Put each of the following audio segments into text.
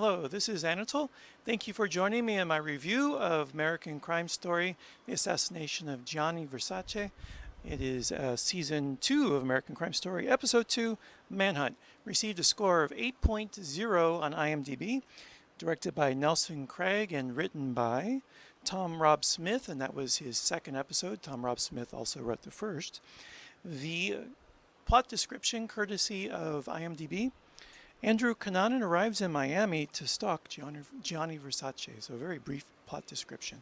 Hello, this is Anatole. Thank you for joining me in my review of American Crime Story, The Assassination of Gianni Versace. It is Season 2 of American Crime Story, Episode 2, Manhunt. Received a score of 8.0 on IMDb, directed by Nelson Craig and written by Tom Rob Smith, and that was his second episode. Tom Rob Smith also wrote the first. The plot description, courtesy of IMDb. Andrew Canon arrives in Miami to stalk Gianni Versace. So a very brief plot description.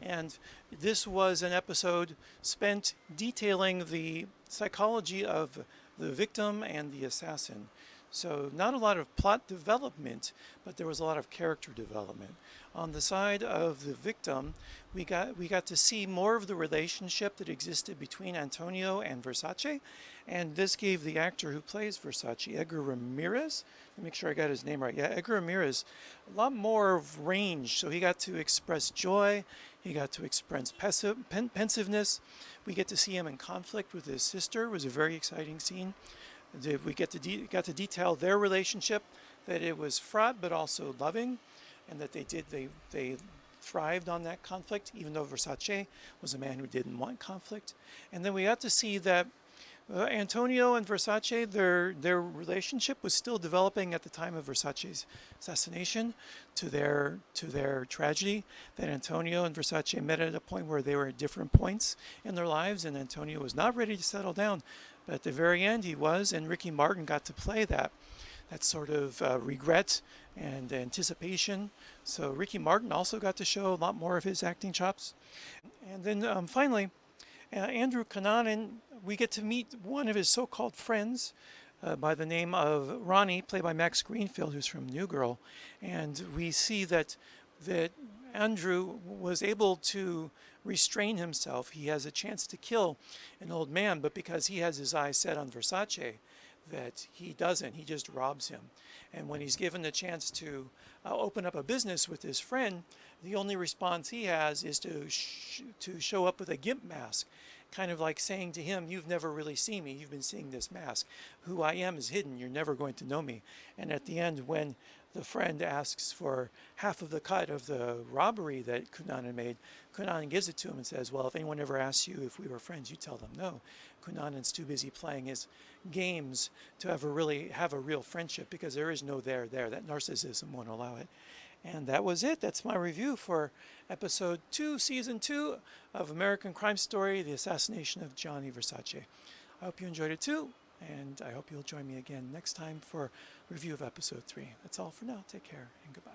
And this was an episode spent detailing the psychology of the victim and the assassin. So not a lot of plot development, but there was a lot of character development. On the side of the victim, we got to see more of the relationship that existed between Antonio and Versace, and this gave the actor who plays Versace, Edgar Ramirez, let me make sure I got his name right. Yeah, Edgar Ramirez, a lot more of range. So he got to express joy, he got to express pensiveness. We get to see him in conflict with his sister. It was a very exciting scene. We got to detail their relationship, that it was fraught but also loving, and that they thrived on that conflict, even though Versace was a man who didn't want conflict. And then we got to see that Antonio and Versace, their relationship was still developing at the time of Versace's assassination, to their tragedy. That Antonio and Versace met at a point where they were at different points in their lives, and Antonio was not ready to settle down, but at the very end he was, and Ricky Martin got to play that sort of regret and anticipation. So Ricky Martin also got to show a lot more of his acting chops. And then finally, Andrew Cunanan, we get to meet one of his so-called friends by the name of Ronnie, played by Max Greenfield, who's from New Girl. And we see that Andrew was able to restrain himself. He has a chance to kill an old man, but because he has his eyes set on Versace, that he doesn't. He just robs him. And when he's given the chance to open up a business with his friend, the only response he has is to show up with a gimp mask, kind of like saying to him, "You've never really seen me. You've been seeing this mask. Who I am is hidden. You're never going to know me." And at the end, when the friend asks for half of the cut of the robbery that Cunanan made, Cunanan gives it to him and says, "Well, if anyone ever asks you if we were friends, you tell them no." Cunanan's too busy playing his games to ever really have a real friendship, because there is no there. That narcissism won't allow it. And that was it. That's my review for Episode 2, Season 2 of American Crime Story, The Assassination of Gianni Versace. I hope you enjoyed it too, and I hope you'll join me again next time for review of Episode 3. That's all for now. Take care and goodbye.